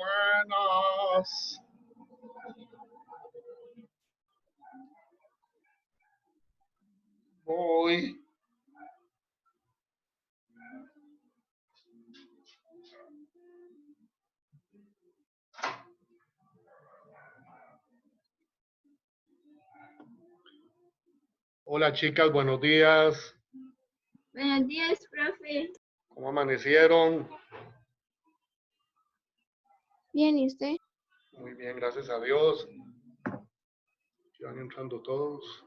Buenas. Voy. Hola chicas, buenos días. Buenos días, profe. ¿Cómo amanecieron? Bien, ¿y usted? Muy bien, gracias a Dios. Ya van entrando todos.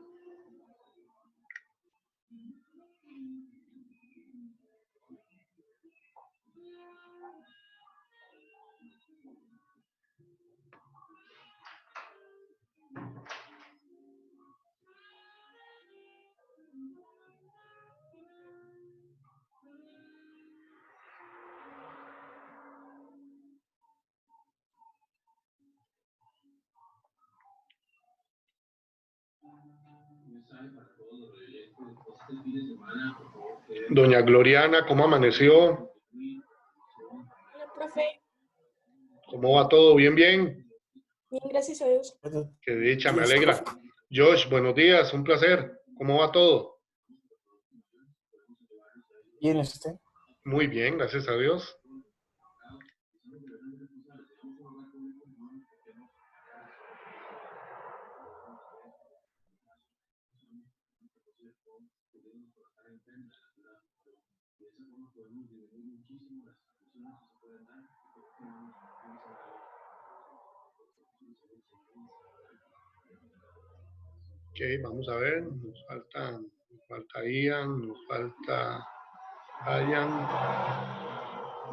Doña Gloriana, ¿cómo amaneció? Hola, profe. ¿Cómo va todo? ¿Bien, bien? Bien, gracias a Dios. Qué dicha, me alegra. Josh, buenos días, un placer. ¿Cómo va todo? Bien, ¿usted? Muy bien, gracias a Dios. Ok, vamos a ver, nos falta Ian, nos falta Ryan,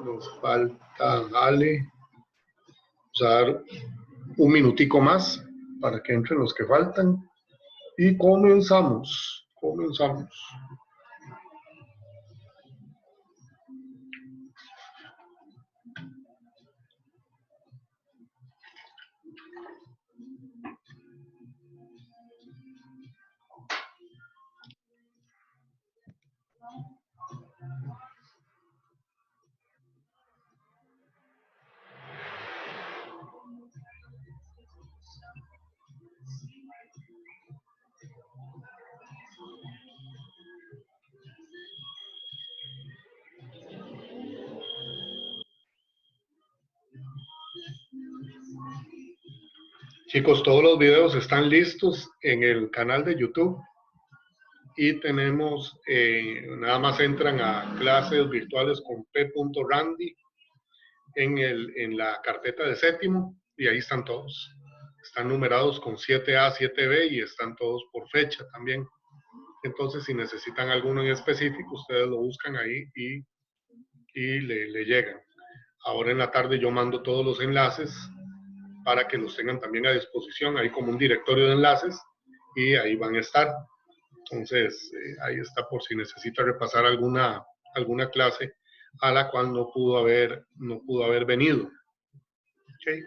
nos falta Ale. Vamos a dar un minutico más para que entren los que faltan y comenzamos. Chicos, todos los videos están listos en el canal de YouTube y tenemos, nada más entran a clases virtuales con p.randy en la carpeta de séptimo y ahí están todos. Están numerados con 7A, 7B y están todos por fecha también. Entonces, si necesitan alguno en específico, ustedes lo buscan ahí y le llegan. Ahora en la tarde yo mando todos los enlaces para que los tengan también a disposición. Hay como un directorio de enlaces y ahí van a estar. Entonces, ahí está por si necesita repasar alguna clase a la cual no pudo haber venido. ¿Okay?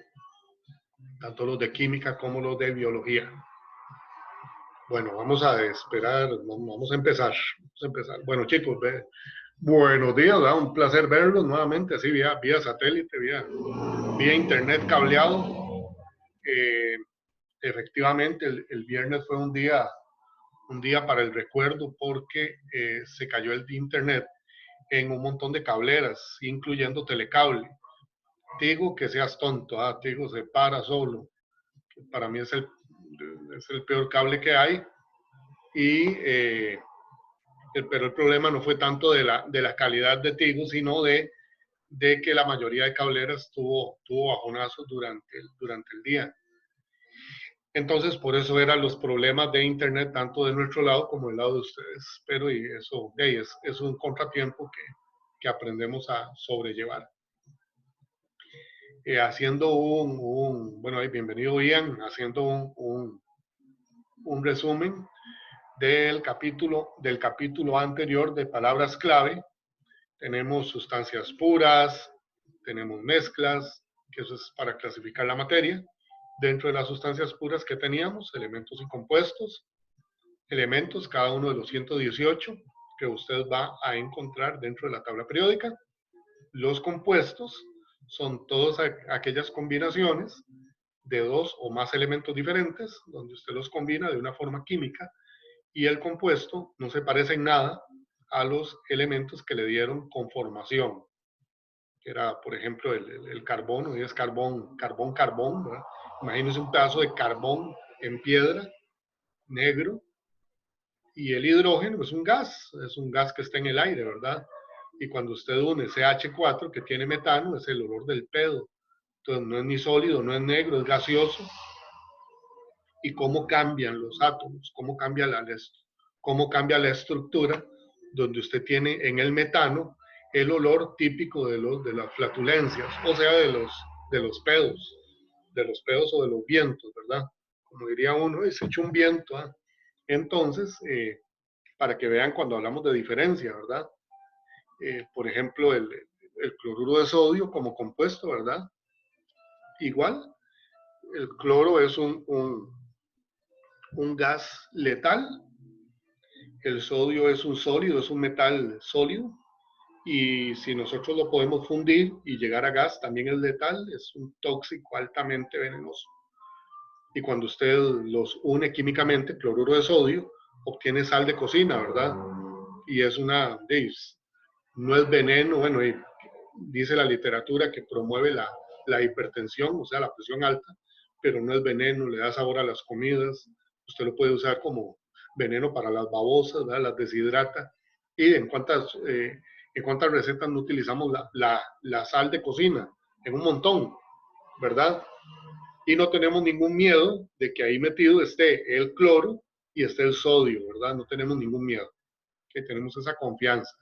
Tanto los de química como los de biología. Bueno, vamos a esperar, vamos a empezar. Bueno, chicos, buenos días, ¿verdad? Un placer verlos nuevamente, así vía satélite, vía internet cableado. Efectivamente, el viernes fue un día para el recuerdo porque se cayó el internet en un montón de cableras, incluyendo Telecable. Tigo, que seas tonto, Tigo se para solo. Para mí es el peor cable que hay. Pero el problema no fue tanto de la calidad de Tigo, sino de que la mayoría de cableras tuvo bajonazos durante el día. Entonces, por eso eran los problemas de internet, tanto de nuestro lado como del lado de ustedes. Pero eso es un contratiempo que aprendemos a sobrellevar. Haciendo bueno, bienvenido Ian, haciendo un resumen del capítulo anterior de palabras clave. Tenemos sustancias puras, tenemos mezclas, que eso es para clasificar la materia. Dentro de las sustancias puras que teníamos, elementos y compuestos, elementos, cada uno de los 118 que usted va a encontrar dentro de la tabla periódica. Los compuestos son todas aquellas combinaciones de dos o más elementos diferentes, donde usted los combina de una forma química, y el compuesto no se parece en nada a los elementos que le dieron conformación, que era, por ejemplo, el carbono, y es carbón, ¿verdad? Imagínense un pedazo de carbón en piedra, negro, y el hidrógeno es un gas que está en el aire, ¿verdad? Y cuando usted une CH4, que tiene metano, es el olor del pedo. Entonces no es ni sólido, no es negro, es gaseoso. Y cómo cambian los átomos, cómo cambia la estructura, donde usted tiene en el metano el olor típico de las flatulencias, o sea, de los pedos o de los vientos, ¿verdad? Como diría uno, se echó un viento. ¿eh? Entonces, para que vean cuando hablamos de diferencia, ¿verdad? Por ejemplo, el cloruro de sodio como compuesto, ¿verdad? Igual, el cloro es un gas letal, el sodio es un sólido, es un metal sólido, y si nosotros lo podemos fundir y llegar a gas, también es letal, es un tóxico altamente venenoso. Y cuando usted los une químicamente, cloruro de sodio, obtiene sal de cocina, ¿verdad? Y es no es veneno, bueno, dice la literatura que promueve la hipertensión, o sea, la presión alta, pero no es veneno, le da sabor a las comidas, usted lo puede usar como veneno para las babosas, ¿verdad? Las deshidrata. Y en cuántas recetas no utilizamos la sal de cocina, en un montón, ¿verdad? Y no tenemos ningún miedo de que ahí metido esté el cloro y esté el sodio, ¿verdad? No tenemos ningún miedo, que tenemos esa confianza.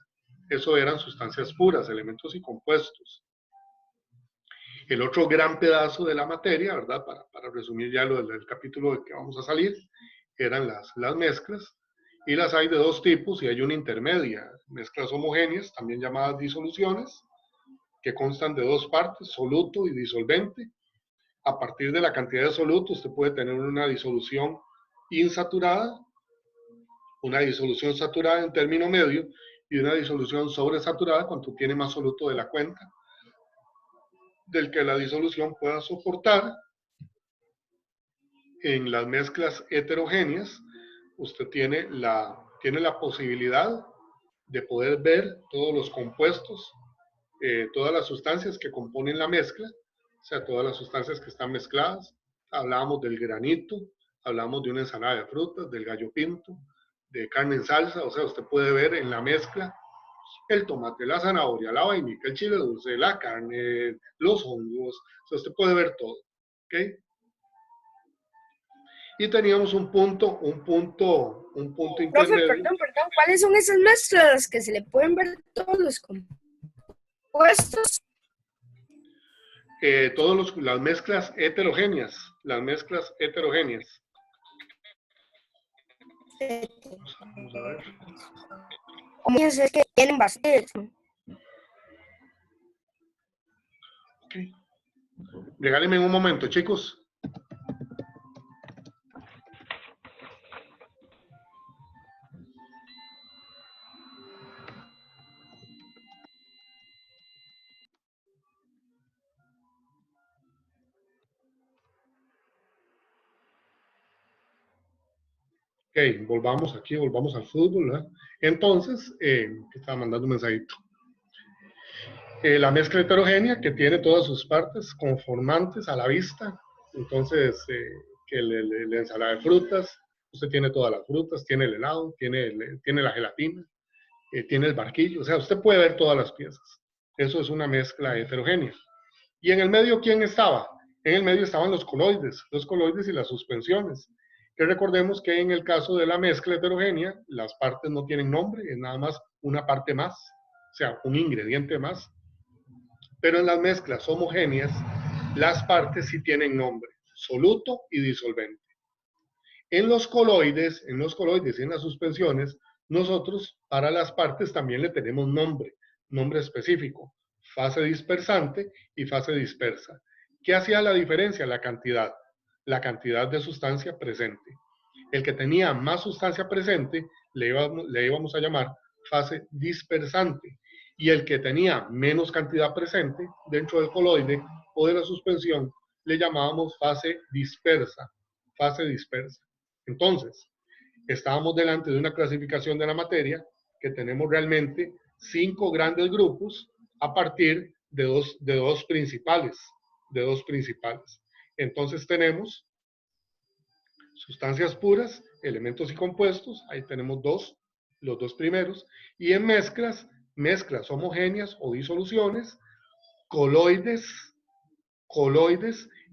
Eso eran sustancias puras, elementos y compuestos. El otro gran pedazo de la materia, ¿verdad? Para resumir ya lo del capítulo de que vamos a salir, eran las mezclas, y las hay de dos tipos y hay una intermedia, mezclas homogéneas, también llamadas disoluciones, que constan de dos partes, soluto y disolvente. A partir de la cantidad de soluto, usted puede tener una disolución insaturada, una disolución saturada en término medio, y una disolución sobresaturada cuando tiene más soluto de la cuenta, del que la disolución pueda soportar. En las mezclas heterogéneas, usted tiene la posibilidad de poder ver todos los compuestos, todas las sustancias que componen la mezcla, o sea, todas las sustancias que están mezcladas. Hablábamos del granito, hablamos de una ensalada de frutas, del gallo pinto, de carne en salsa, o sea, usted puede ver en la mezcla el tomate, la zanahoria, la vainica, el chile dulce, la carne, los hongos, o sea, usted puede ver todo, ¿ok? Y teníamos un punto intermedio. Profe, perdón, ¿cuáles son esas mezclas que se le pueden ver todos los compuestos? Las mezclas heterogéneas, Vamos a ver. Como es que tienen bastante. Okay. Regálenme un momento, chicos. Ok, volvamos al fútbol, ¿verdad? Entonces, estaba mandando un mensajito. La mezcla heterogénea, que tiene todas sus partes conformantes a la vista. Entonces, que la ensalada de frutas, usted tiene todas las frutas, tiene el helado, tiene la gelatina, tiene el barquillo, o sea, usted puede ver todas las piezas. Eso es una mezcla heterogénea. ¿Y en el medio quién estaba? En el medio estaban los coloides y las suspensiones. Que recordemos que en el caso de la mezcla heterogénea, las partes no tienen nombre, es nada más una parte más, o sea, un ingrediente más. Pero en las mezclas homogéneas, las partes sí tienen nombre, soluto y disolvente. En los coloides y en las suspensiones, nosotros para las partes también le tenemos nombre específico, fase dispersante y fase dispersa. ¿Qué hacía la diferencia? La cantidad de sustancia presente. El que tenía más sustancia presente le íbamos a llamar fase dispersante, Y el que tenía menos cantidad presente dentro del coloide o de la suspensión le llamábamos fase dispersa. Fase dispersa. Entonces, estábamos delante de una clasificación de la materia que tenemos realmente 5 grandes grupos a partir de dos principales. Entonces tenemos sustancias puras, elementos y compuestos, ahí tenemos los dos primeros, y en mezclas homogéneas o disoluciones, coloides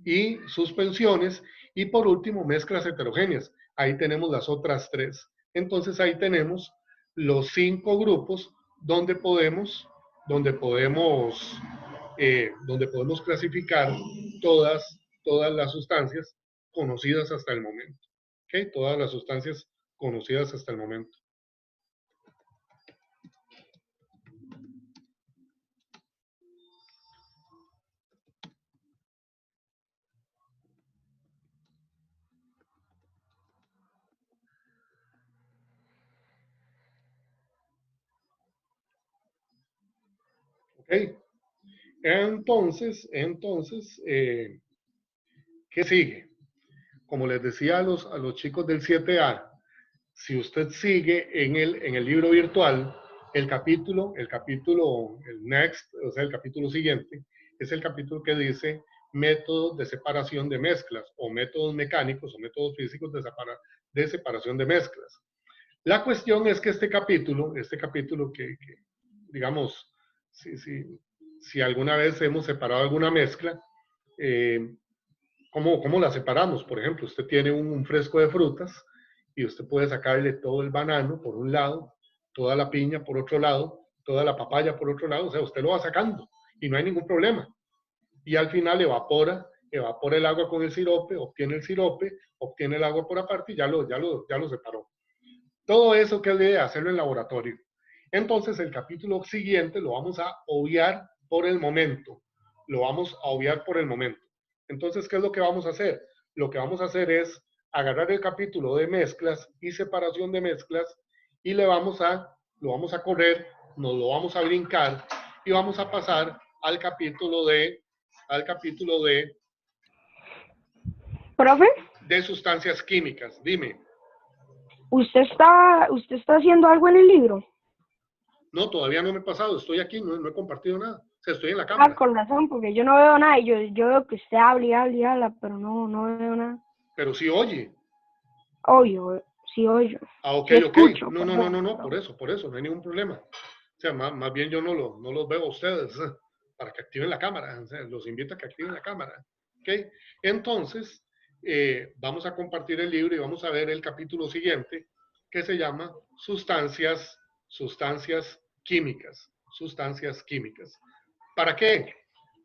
y suspensiones, y por último mezclas heterogéneas. Ahí tenemos las otras 3. Entonces ahí tenemos los 5 grupos donde podemos clasificar todas las sustancias conocidas hasta el momento. ¿Okay? Todas las sustancias conocidas hasta el momento. ¿Okay? Entonces, ¿qué sigue? Como les decía a los chicos del 7A, si usted sigue en el libro virtual, el next, o sea, el capítulo siguiente, es el capítulo que dice métodos de separación de mezclas, o métodos mecánicos, o métodos físicos de separación de mezclas. La cuestión es que este capítulo que digamos, si alguna vez hemos separado alguna mezcla, ¿cómo la separamos? Por ejemplo, usted tiene un fresco de frutas y usted puede sacarle todo el banano por un lado, toda la piña por otro lado, toda la papaya por otro lado, o sea, usted lo va sacando y no hay ningún problema. Y al final evapora el agua con el sirope, obtiene el sirope, obtiene el agua por aparte y ya lo separó. Todo eso, ¿qué es la idea? Hacerlo en laboratorio. Entonces, el capítulo siguiente lo vamos a obviar por el momento. Entonces, ¿qué es lo que vamos a hacer? Lo que vamos a hacer es agarrar el capítulo de mezclas y separación de mezclas y lo vamos a correr, nos lo vamos a brincar y vamos a pasar al capítulo de Profe, de sustancias químicas. Dime. ¿usted está haciendo algo en el libro? No, todavía no me he pasado, estoy aquí, no he compartido nada. O sea, estoy en la cámara. Ah, con razón, porque yo no veo nada y yo veo que usted habla y habla, pero no veo nada. Pero sí oye. Obvio, sí oyo. Ah, ok, Sí ok. escucho, No, perdón. por eso, no hay ningún problema. O sea, más bien yo no los veo a ustedes para que activen la cámara. O sea, los invito a que activen la cámara. Ok. Entonces, vamos a compartir el libro y vamos a ver el capítulo siguiente que se llama sustancias químicas. Sustancias químicas. ¿Para qué?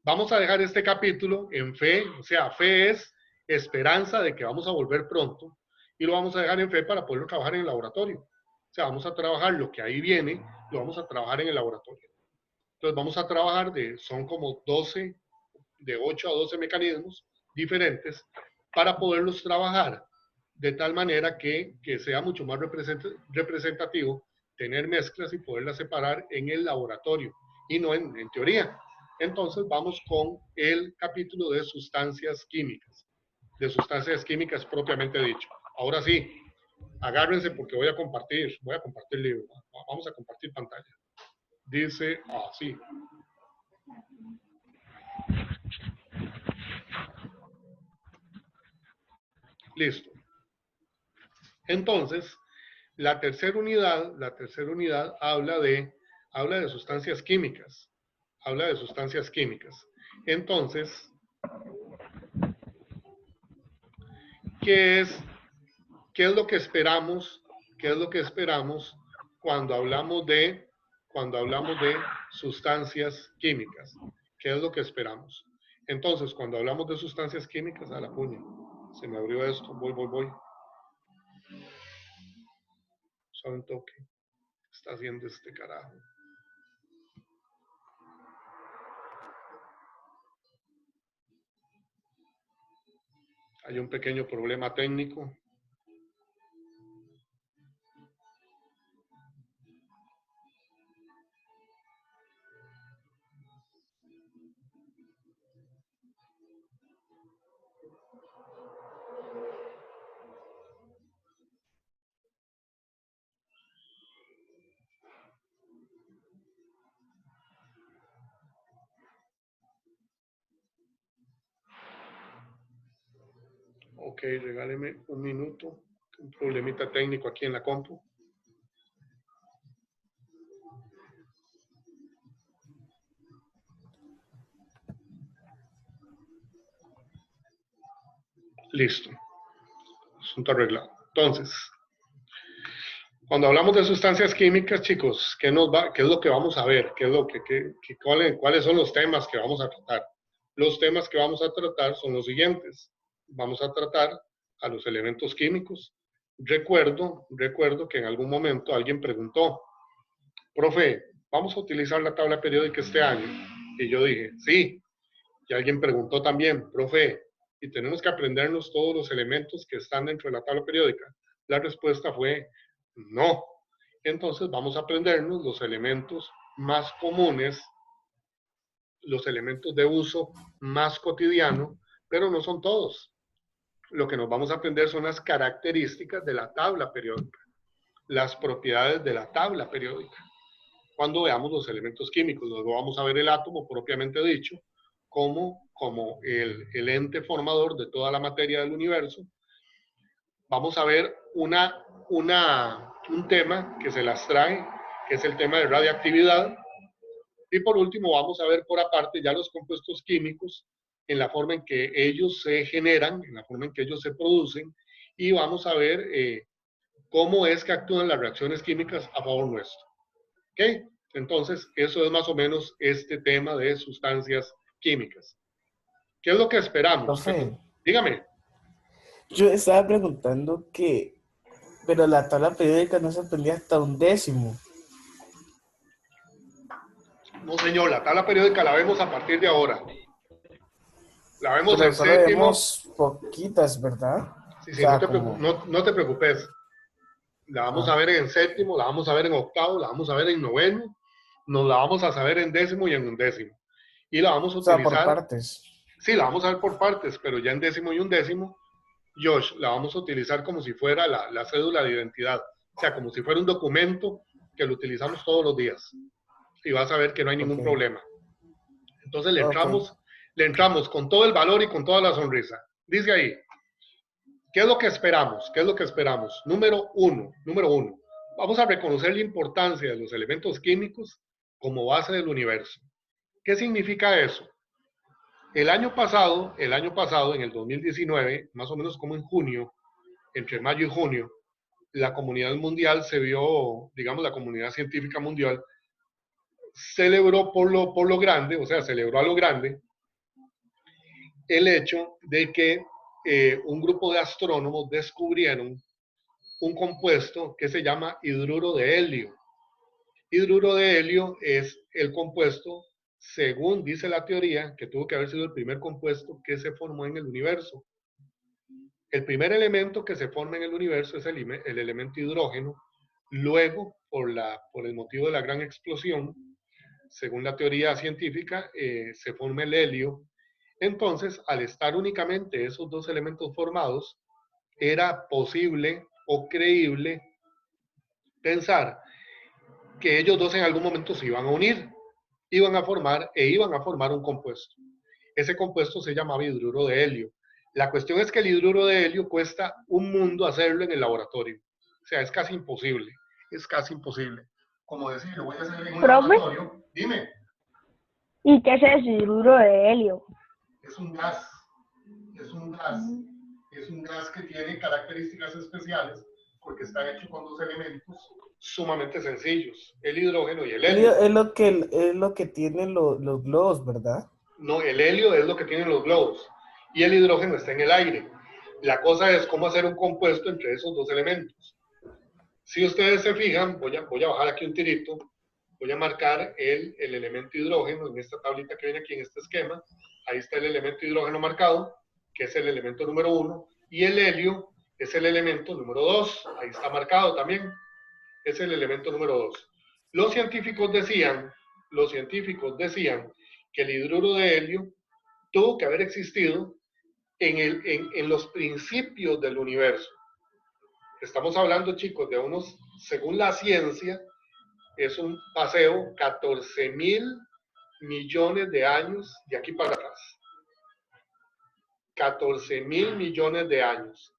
Vamos a dejar este capítulo en fe, o sea, fe es esperanza de que vamos a volver pronto, y lo vamos a dejar en fe para poderlo trabajar en el laboratorio. O sea, vamos a trabajar lo que ahí viene, lo vamos a trabajar en el laboratorio. Entonces vamos a trabajar son como 12, de 8 a 12 mecanismos diferentes para poderlos trabajar de tal manera que sea mucho más representativo tener mezclas y poderlas separar en el laboratorio y no en teoría. Entonces vamos con el capítulo de sustancias químicas propiamente dicho. Ahora sí, agárrense porque voy a compartir libro. Vamos a compartir pantalla. Dice así. Listo. Entonces, la tercera unidad habla de sustancias químicas. Entonces, ¿qué es lo que esperamos? Cuando hablamos de sustancias químicas? ¿Qué es lo que esperamos? Entonces, cuando hablamos de sustancias químicas, a la puña, se me abrió esto, voy. Solo un toque. Está haciendo este carajo. Hay un pequeño problema técnico. Ok, regáleme un minuto. Un problemita técnico aquí en la compu. Listo. Asunto arreglado. Entonces, cuando hablamos de sustancias químicas, chicos, ¿qué es lo que vamos a ver? ¿Cuáles son los temas que vamos a tratar? Los temas que vamos a tratar son los siguientes. Vamos a tratar a los elementos químicos. Recuerdo que en algún momento alguien preguntó, profe, ¿vamos a utilizar la tabla periódica este año? Y yo dije, sí. Y alguien preguntó también, profe, ¿y tenemos que aprendernos todos los elementos que están dentro de la tabla periódica? La respuesta fue no. Entonces vamos a aprendernos los elementos más comunes, los elementos de uso más cotidiano, pero no son todos. Lo que nos vamos a aprender son las características de la tabla periódica, las propiedades de la tabla periódica. Cuando veamos los elementos químicos, luego vamos a ver el átomo propiamente dicho, como el ente formador de toda la materia del universo. Vamos a ver un tema que se las trae, que es el tema de radiactividad. Y por último vamos a ver por aparte ya los compuestos químicos en la forma en que ellos se generan, en la forma en que ellos se producen, y vamos a ver cómo es que actúan las reacciones químicas a favor nuestro. ¿Ok? Entonces, eso es más o menos este tema de sustancias químicas. ¿Qué es lo que esperamos? Profe, Dígame. yo estaba preguntando pero la tabla periódica no se aprendía hasta 1/10. No, señor, la tabla periódica la vemos a partir de ahora. La vemos Pero en solo séptimo. vemos poquitas, ¿verdad? Sí, O sí, sea, no te preocupes. La vamos a ver en séptimo, la vamos a ver en octavo, la vamos a ver en noveno, nos la vamos a saber en décimo y en undécimo. Y la vamos a o sea, por utilizar. partes. Sí, la vamos a ver por partes, pero ya en décimo y undécimo, Josh, la vamos a utilizar como si fuera la cédula de identidad. O sea, como si fuera un documento que lo utilizamos todos los días. Y vas a ver que no hay ningún problema. Entonces le entramos con todo el valor y con toda la sonrisa. Dice ahí, ¿qué es lo que esperamos? ¿Qué es lo que esperamos? Número uno, vamos a reconocer la importancia de los elementos químicos como base del universo. ¿Qué significa eso? El año pasado, en el 2019, más o menos como en junio, entre mayo y junio, la comunidad mundial se vio, digamos, la comunidad científica mundial celebró por lo grande, o sea, celebró a lo grande, el hecho de que un grupo de astrónomos descubrieron un compuesto que se llama hidruro de helio. Hidruro de helio es el compuesto, según dice la teoría, que tuvo que haber sido el primer compuesto que se formó en el universo. El primer elemento que se forma en el universo es el elemento hidrógeno. Luego, por el motivo de la gran explosión, según la teoría científica, se forma el helio. Entonces, al estar únicamente esos dos elementos formados, era posible o creíble pensar que ellos dos en algún momento se iban a unir, iban a formar un compuesto. Ese compuesto se llamaba hidruro de helio. La cuestión es que el hidruro de helio cuesta un mundo hacerlo en el laboratorio. O sea, es casi imposible. Es casi imposible. Como decir, lo voy a hacer en un laboratorio. Dime. ¿Y qué es el hidruro de helio? Es un gas. Es un gas. Es un gas que tiene características especiales porque está hecho con dos elementos sumamente sencillos, el hidrógeno y el helio. Es lo que tienen los globos, ¿verdad? No, el helio es lo que tienen los globos y el hidrógeno está en el aire. La cosa es cómo hacer un compuesto entre esos dos elementos. Si ustedes se fijan, voy a bajar aquí un tirito, voy a marcar el elemento hidrógeno en esta tablita que viene aquí en este esquema. Ahí está el elemento hidrógeno marcado, que es el elemento número 1, y el helio es el elemento número 2. Ahí está marcado también. Es el elemento número 2. Los científicos decían que el hidruro de helio tuvo que haber existido en los principios del universo. Estamos hablando, chicos, de unos, según la ciencia, es un paseo 14.000 millones de años de aquí para atrás. 14.000 millones de años.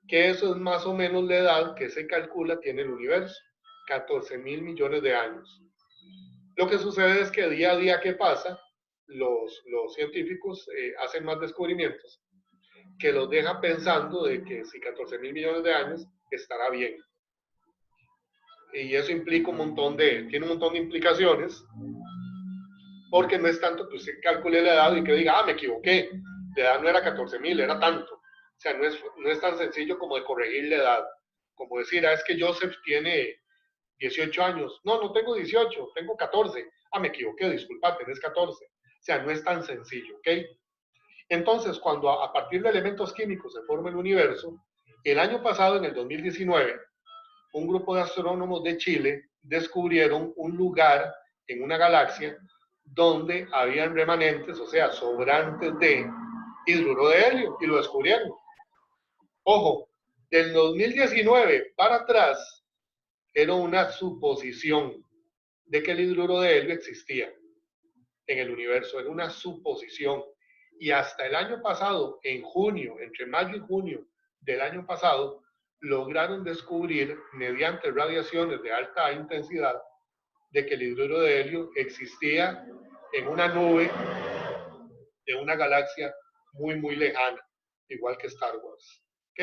Que eso es más o menos la edad que se calcula tiene el universo. 14.000 millones de años. Lo que sucede es que día a día que pasa, los científicos hacen más descubrimientos que los dejan pensando de que si 14.000 millones de años estará bien. Y eso implica tiene un montón de implicaciones, porque no es tanto que usted calcule la edad y que diga, me equivoqué, la edad no era 14.000, era tanto. O sea, no es tan sencillo como de corregir la edad, como decir, es que Joseph tiene 18 años. No, no tengo 18, tengo 14. Me equivoqué, disculpa, tenés 14. O sea, no es tan sencillo, ¿ok? Entonces, cuando a partir de elementos químicos se forma el universo, el año pasado, en el 2019, un grupo de astrónomos de Chile descubrieron un lugar en una galaxia donde habían remanentes, o sea, sobrantes de hidruro de helio, y lo descubrieron. Ojo, del 2019 para atrás, era una suposición de que el hidruro de helio existía en el universo, era una suposición. Y hasta el año pasado, en junio, entre mayo y junio del año pasado, lograron descubrir, mediante radiaciones de alta intensidad, de que el hidruro de helio existía en una nube de una galaxia muy, muy lejana, igual que Star Wars. ¿Ok?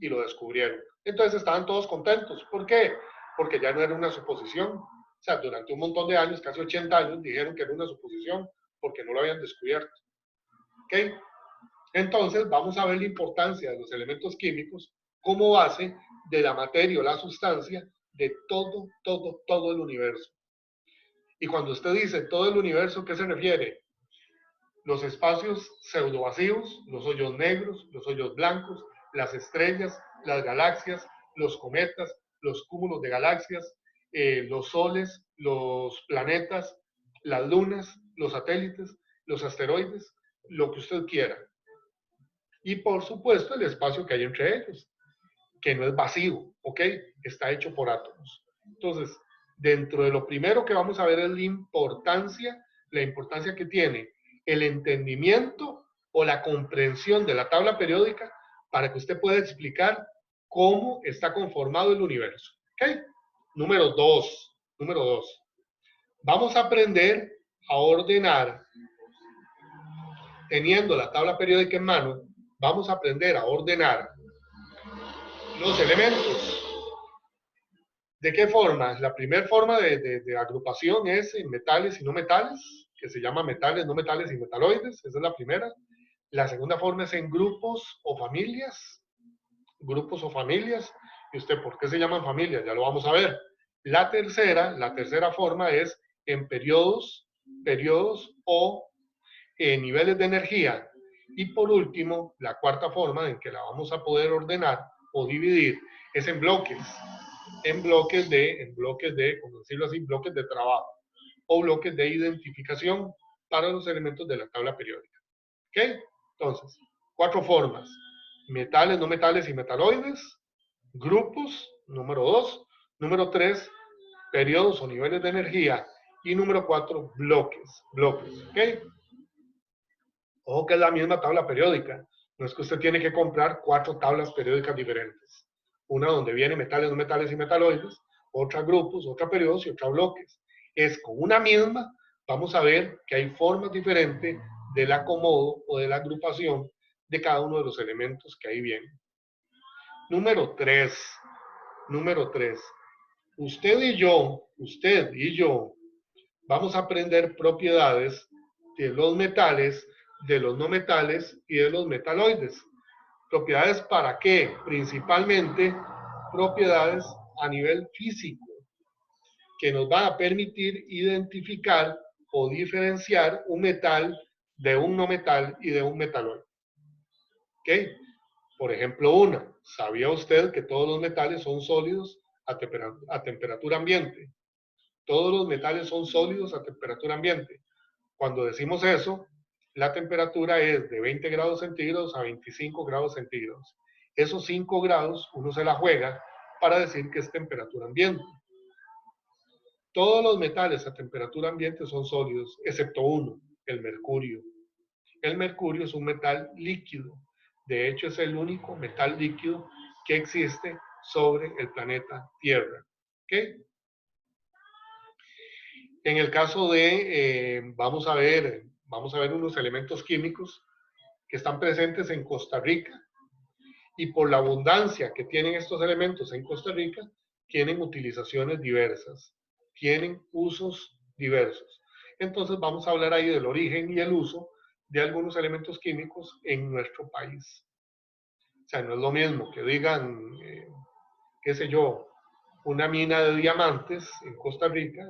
Y lo descubrieron. Entonces estaban todos contentos. ¿Por qué? Porque ya no era una suposición. O sea, durante un montón de años, casi 80 años, dijeron que era una suposición porque no lo habían descubierto. ¿Ok? Entonces vamos a ver la importancia de los elementos químicos como base de la materia o la sustancia de todo el universo. Y cuando usted dice todo el universo, ¿qué se refiere? Los espacios pseudovacíos, los hoyos negros, los hoyos blancos, las estrellas, las galaxias, los cometas, los cúmulos de galaxias, los soles, los planetas, las lunas, los satélites, los asteroides, lo que usted quiera. Y por supuesto el espacio que hay entre ellos, que no es vacío, ¿ok? Está hecho por átomos. Entonces, dentro de lo primero que vamos a ver es la importancia que tiene el entendimiento o la comprensión de la tabla periódica para que usted pueda explicar cómo está conformado el universo. ¿Ok? Número dos. Vamos a aprender a ordenar, teniendo la tabla periódica en mano, vamos a aprender a ordenar los elementos. ¿De qué forma? La primera forma de agrupación es en metales y no metales, que se llama metales, no metales y metaloides. Esa es la primera. La segunda forma es en grupos o familias. Grupos o familias. ¿Y usted por qué se llaman familias? Ya lo vamos a ver. La tercera forma es en periodos o en niveles de energía. Y por último, la cuarta forma en que la vamos a poder ordenar o dividir es en bloques. En bloques de, como decirlo así, bloques de trabajo o bloques de identificación para los elementos de la tabla periódica. ¿Ok? Entonces, 4 formas: metales, no metales y metaloides, grupos, número 2, número 3, periodos o niveles de energía, y número 4, bloques. ¿Ok? Ojo que es la misma tabla periódica. No es que usted tiene que comprar 4 tablas periódicas diferentes. Una donde viene metales, no metales y metaloides, otra grupos, otra periodos y otra bloques. Es con una misma, vamos a ver que hay formas diferentes del acomodo o de la agrupación de cada uno de los elementos que ahí vienen. Número 3. Usted y yo, vamos a aprender propiedades de los metales, de los no metales y de los metaloides. ¿Propiedades para qué? Principalmente propiedades a nivel físico, que nos van a permitir identificar o diferenciar un metal de un no metal y de un metaloide. ¿Ok? Por ejemplo, ¿sabía usted que todos los metales son sólidos a temperatura ambiente? Todos los metales son sólidos a temperatura ambiente. Cuando decimos eso, la temperatura es de 20 grados centígrados a 25 grados centígrados. Esos 5 grados uno se la juega para decir que es temperatura ambiente. Todos los metales a temperatura ambiente son sólidos, excepto uno, el mercurio. El mercurio es un metal líquido. De hecho, es el único metal líquido que existe sobre el planeta Tierra. ¿Okay? En el caso de, vamos a ver unos elementos químicos que están presentes en Costa Rica, y por la abundancia que tienen estos elementos en Costa Rica, tienen utilizaciones diversas, tienen usos diversos. Entonces vamos a hablar ahí del origen y el uso de algunos elementos químicos en nuestro país. O sea, no es lo mismo que digan, qué sé yo, una mina de diamantes en Costa Rica,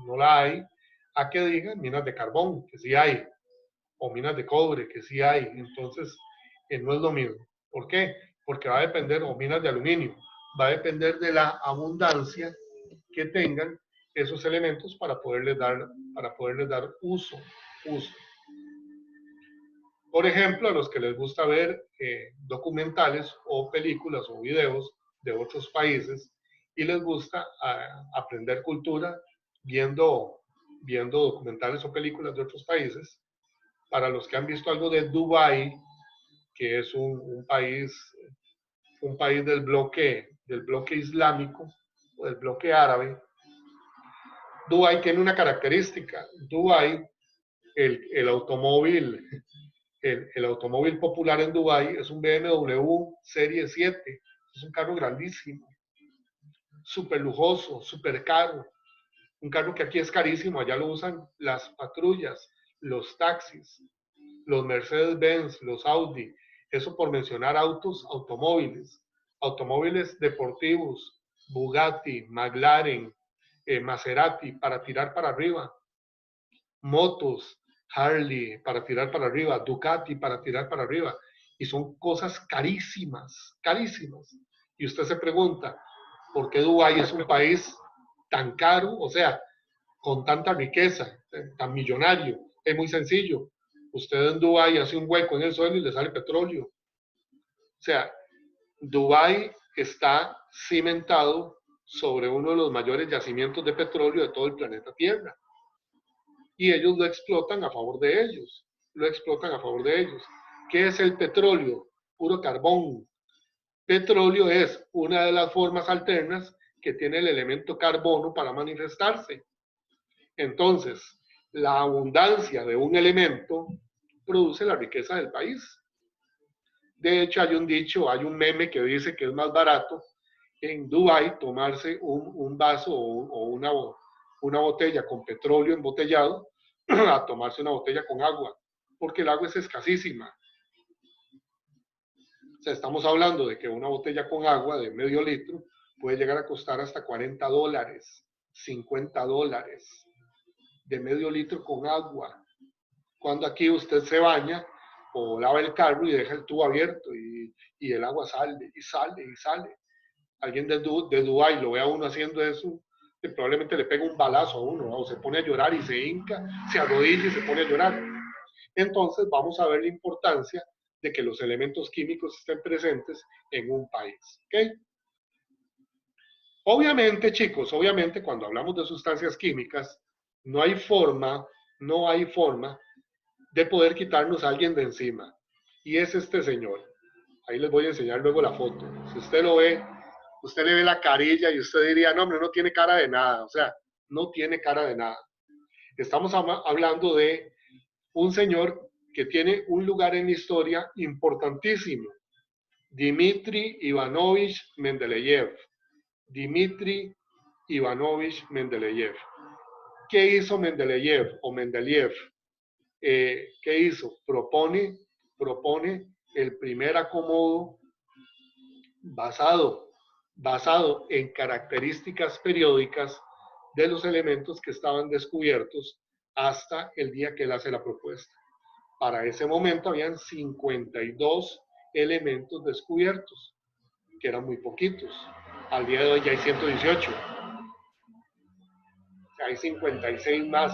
no la hay, a que digan minas de carbón, que sí hay, o minas de cobre, que sí hay. Entonces, no es lo mismo. ¿Por qué? Porque va a depender, o minas de aluminio, va a depender de la abundancia que tengan esos elementos para poderles dar uso. Por ejemplo, a los que les gusta ver documentales o películas o videos de otros países y les gusta aprender cultura viendo documentales o películas de otros países, para los que han visto algo de Dubái, que es un país del bloque islámico o del bloque árabe, Dubái tiene una característica. Dubái, el automóvil popular en Dubái es un BMW Serie 7. Es un carro grandísimo, súper lujoso, súper caro. Un carro que aquí es carísimo, allá lo usan las patrullas, los taxis, los Mercedes-Benz, los Audi. Eso por mencionar automóviles deportivos, Bugatti, McLaren, Maserati, para tirar para arriba. Motos, Harley para tirar para arriba, Ducati para tirar para arriba. Y son cosas carísimas, carísimas. Y usted se pregunta, ¿por qué Dubái es un país tan caro? O sea, con tanta riqueza, tan millonario. Es muy sencillo. Usted en Dubái hace un hueco en el suelo y le sale petróleo. O sea, Dubái está cimentado sobre uno de los mayores yacimientos de petróleo de todo el planeta Tierra. Y ellos lo explotan a favor de ellos. ¿Qué es el petróleo? Puro carbón. Petróleo es una de las formas alternas que tiene el elemento carbono para manifestarse. Entonces, la abundancia de un elemento produce la riqueza del país. De hecho, hay un dicho, hay un meme que dice que es más barato en Dubái tomarse un vaso o una botella con petróleo embotellado a tomarse una botella con agua, porque el agua es escasísima. O sea, estamos hablando de que una botella con agua de medio litro puede llegar a costar hasta $40, $50 de medio litro con agua. Cuando aquí usted se baña o lava el carro y deja el tubo abierto y el agua sale y sale y sale. Alguien de Dubái lo ve a uno haciendo eso, que probablemente le pega un balazo a uno, ¿no? O se pone a llorar y se hinca, se arrodilla y se pone a llorar. Entonces vamos a ver la importancia de que los elementos químicos estén presentes en un país. ¿Okay? Obviamente, chicos, cuando hablamos de sustancias químicas, no hay forma de poder quitarnos a alguien de encima. Y es este señor. Ahí les voy a enseñar luego la foto. Si usted lo ve, usted le ve la carilla y usted diría, no, hombre, no tiene cara de nada. O sea, no tiene cara de nada. Estamos hablando de un señor que tiene un lugar en la historia importantísimo. Dmitri Ivanovich Mendeleev. Dmitri Ivanovich Mendeleev. ¿Qué hizo Mendeleev o Mendeleev? ¿Qué hizo? Propone el primer acomodo basado en características periódicas de los elementos que estaban descubiertos hasta el día que él hace la propuesta. Para ese momento habían 52 elementos descubiertos, que eran muy poquitos. Al día de hoy ya hay 118. Hay 56 más.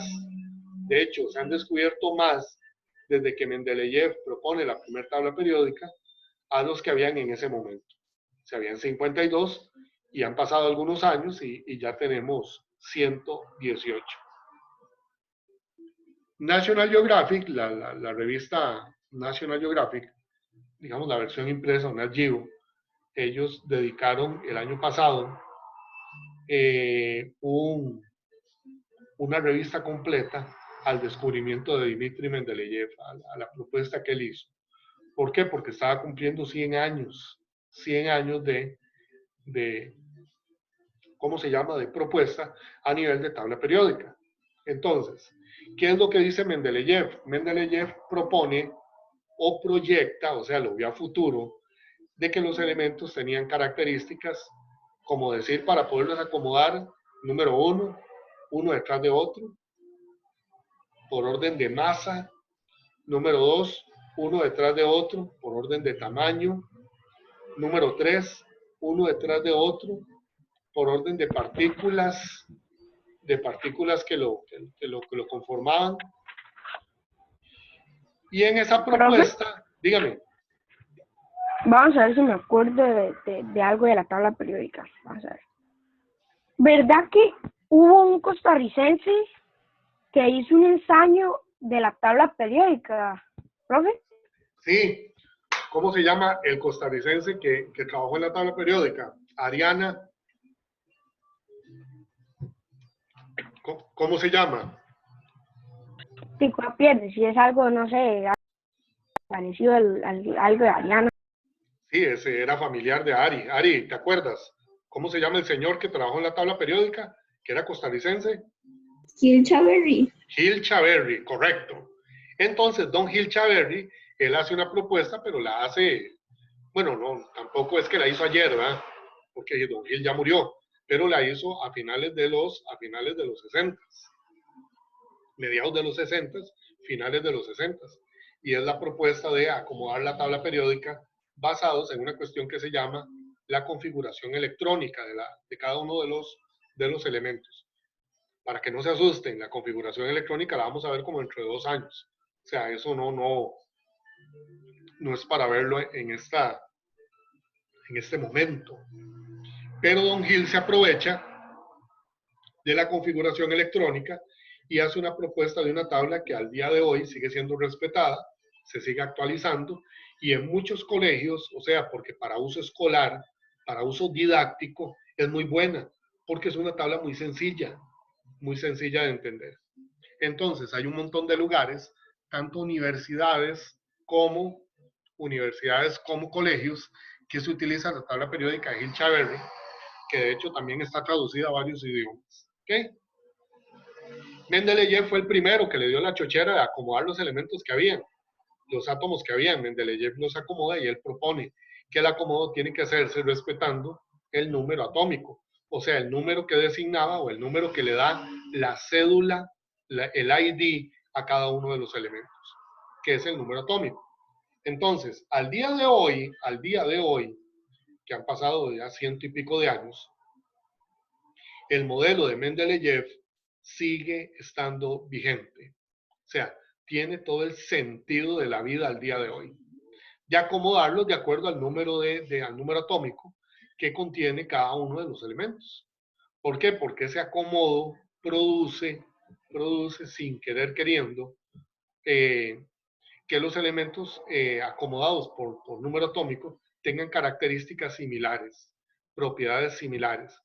De hecho, se han descubierto más desde que Mendeleev propone la primera tabla periódica a los que habían en ese momento. O sea, habían 52 y han pasado algunos años y ya tenemos 118. National Geographic, la revista National Geographic, digamos la versión impresa, un archivo, ellos dedicaron el año pasado una revista completa al descubrimiento de Dmitri Mendeleev, a la propuesta que él hizo. ¿Por qué? Porque estaba cumpliendo 100 años de ¿cómo se llama?, de propuesta a nivel de tabla periódica. Entonces, ¿qué es lo que dice Mendeleev? Mendeleev propone o proyecta, o sea, lo ve a futuro, de que los elementos tenían características, como decir, para poderlos acomodar, número uno detrás de otro, por orden de masa, número 2, uno detrás de otro, por orden de tamaño, número 3, uno detrás de otro, por orden de partículas que lo conformaban. Y en esa propuesta, dígame. Vamos a ver si me acuerdo de algo de la tabla periódica. Vamos a ver. ¿Verdad que hubo un costarricense que hizo un ensayo de la tabla periódica, profe? Sí. ¿Cómo se llama el costarricense que trabajó en la tabla periódica? Ariana. ¿Cómo se llama? Pico a pierde, si es algo, no sé, parecido algo de Ariana. Sí, ese era familiar de Ari. Ari, ¿te acuerdas? ¿Cómo se llama el señor que trabajó en la tabla periódica, que era costarricense? Gil Chaverri. Gil Chaverri, correcto. Entonces, don Gil Chaverri, él hace una propuesta, pero la hace, bueno, no, tampoco es que la hizo ayer, ¿verdad? Porque don Gil ya murió, pero la hizo a finales de los 60, mediados de los 60, finales de los 60. Y es la propuesta de acomodar la tabla periódica basados en una cuestión que se llama la configuración electrónica de cada uno de los elementos. Para que no se asusten, la configuración electrónica la vamos a ver como dentro de 2 años. O sea, eso no es para verlo en este momento. Pero don Gil se aprovecha de la configuración electrónica y hace una propuesta de una tabla que al día de hoy sigue siendo respetada, se sigue actualizando, y en muchos colegios, o sea, porque para uso escolar, para uso didáctico, es muy buena, porque es una tabla muy sencilla de entender. Entonces, hay un montón de lugares, tanto universidades como colegios, que se utiliza la tabla periódica de Gil Chaverri, que de hecho también está traducida a varios idiomas. ¿Okay? Mendeleev fue el primero que le dio la chochera de acomodar los elementos que habían, los átomos que habían. Mendeleev los acomoda y él propone que el acomodo tiene que hacerse respetando el número atómico, o sea, el número que designaba o el número que le da la cédula, el ID a cada uno de los elementos, que es el número atómico. Entonces, al día de hoy, que han pasado ya 100 y pico de años, el modelo de Mendeleev sigue estando vigente. O sea, tiene todo el sentido de la vida al día de hoy. De acomodarlos de acuerdo al número, al número atómico que contiene cada uno de los elementos. ¿Por qué? Porque ese acomodo produce sin querer queriendo, que los elementos acomodados por número atómico tengan características similares, propiedades similares.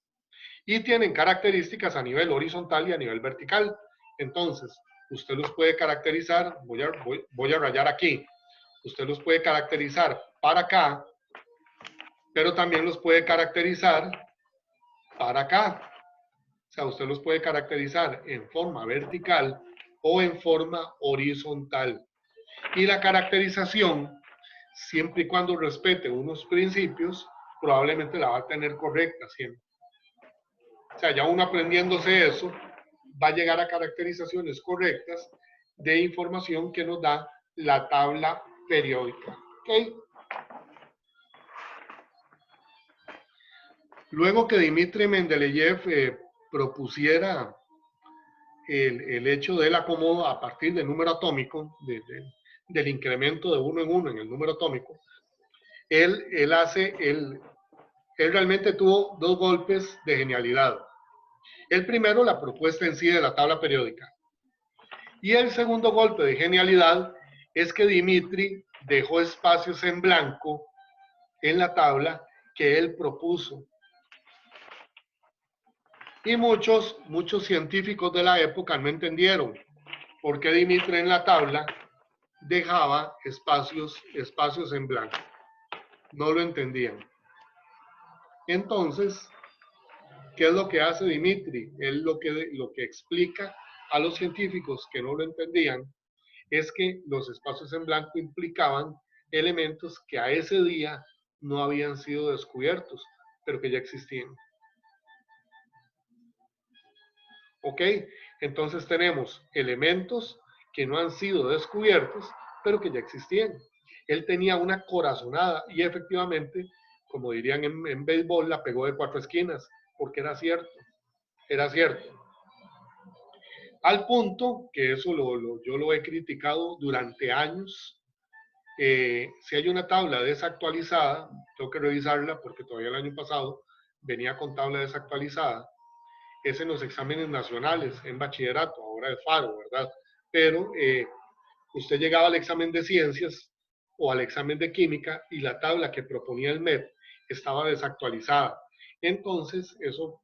Y tienen características a nivel horizontal y a nivel vertical. Entonces, usted los puede caracterizar, voy a rayar aquí, usted los puede caracterizar para acá, pero también los puede caracterizar para acá. O sea, usted los puede caracterizar en forma vertical o en forma horizontal. Y la caracterización, siempre y cuando respete unos principios, probablemente la va a tener correcta siempre. O sea, ya uno aprendiéndose eso, va a llegar a caracterizaciones correctas de información que nos da la tabla periódica. ¿Okay? Luego que Dmitri Mendeleev propusiera el hecho del acomodo a partir del número atómico, del incremento de 1 en 1 en el número atómico, él realmente tuvo 2 golpes de genialidad. El primero, la propuesta en sí de la tabla periódica. Y el segundo golpe de genialidad es que Dimitri dejó espacios en blanco en la tabla que él propuso. Y muchos científicos de la época no entendieron por qué Dimitri en la tabla dejaba espacios en blanco. No lo entendían. Entonces, ¿qué es lo que hace Dimitri? Él lo que explica a los científicos que no lo entendían es que los espacios en blanco implicaban elementos que a ese día no habían sido descubiertos, pero que ya existían. ¿Ok? Entonces tenemos elementos que no han sido descubiertos, pero que ya existían. Él tenía una corazonada y efectivamente, como dirían en béisbol, la pegó de 4 esquinas, porque era cierto. Era cierto. Al punto que eso yo lo he criticado durante años. Si hay una tabla desactualizada, tengo que revisarla porque todavía el año pasado venía con tabla desactualizada. Es en los exámenes nacionales, en bachillerato, ahora es FARO, ¿verdad? Pero usted llegaba al examen de ciencias o al examen de química y la tabla que proponía el MEP estaba desactualizada. Entonces, eso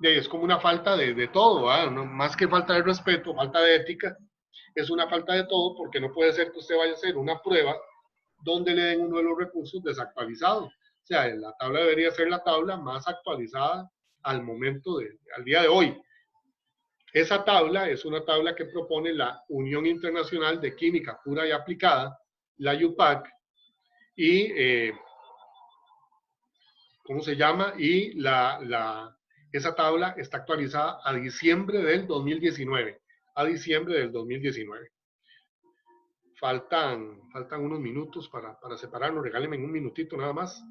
es como una falta de todo, ¿verdad? No, más que falta de respeto, falta de ética, es una falta de todo porque no puede ser que usted vaya a hacer una prueba donde le den uno de los recursos desactualizado. O sea, la tabla debería ser la tabla más actualizada al momento al día de hoy. Esa tabla es una tabla que propone la Unión Internacional de Química Pura y Aplicada, la UPAC, y ¿cómo se llama? Y esa tabla está actualizada a diciembre del 2019. A diciembre del 2019. Faltan unos minutos para separarnos. Regálenme un minutito nada más.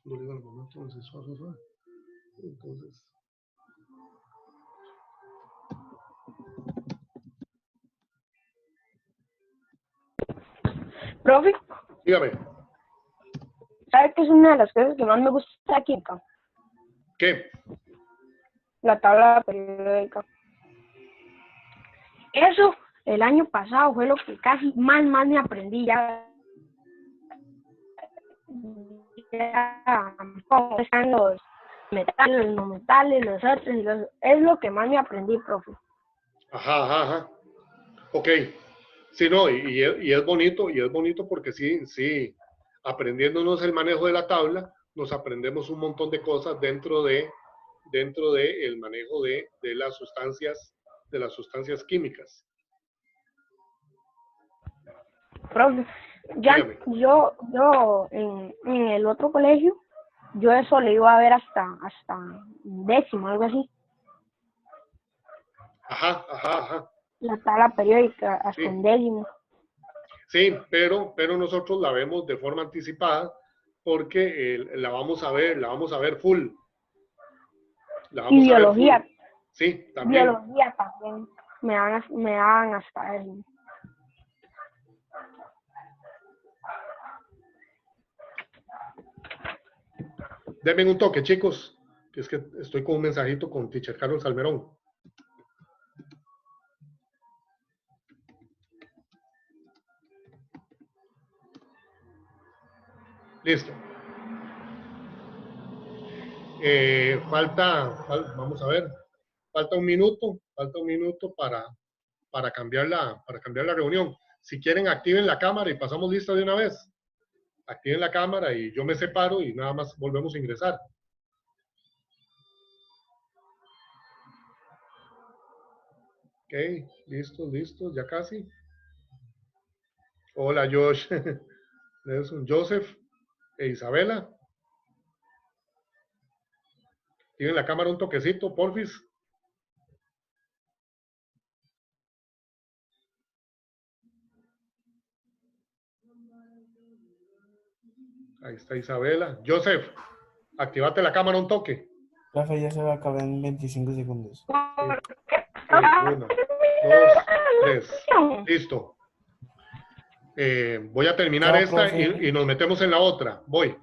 Entonces. Profe, Dígame. ¿sabe qué es una de las cosas que más me gusta de la química? ¿Qué? La tabla periódica. Eso, el año pasado, fue lo que casi más me aprendí. Ya cómo están los metales, los no metales, los otros, es lo que más me aprendí, profe. Ajá. Ok. Sí, no, y es bonito porque sí, aprendiéndonos el manejo de la tabla, nos aprendemos un montón de cosas dentro de el manejo de las sustancias químicas. Profe, ya Dígame. yo en el otro colegio, yo eso le iba a ver hasta décimo, algo así. Ajá. La tabla periódica hasta Sí. en décimo. Sí, pero nosotros la vemos de forma anticipada porque la vamos a ver full. Y biología. Sí, también. Biología también. Me dan hasta décimo. Denme un toque, chicos, que es que estoy con un mensajito con Teacher Carlos Salmerón. Listo. Vamos a ver, falta un minuto para cambiar la reunión. Si quieren, activen la cámara y pasamos lista de una vez. Activen la cámara y yo me separo y nada más volvemos a ingresar. Ok, listos, ya casi. Hola, Josh. Joseph e Isabela. Tienen la cámara un toquecito, porfis. Ahí está Isabela. Joseph, activate la cámara un toque. Profe, ya se va a acabar en 25 segundos. Sí. 1, 2, 3. Listo. Voy a terminar Chao, esta profe. y nos metemos en la otra. Voy.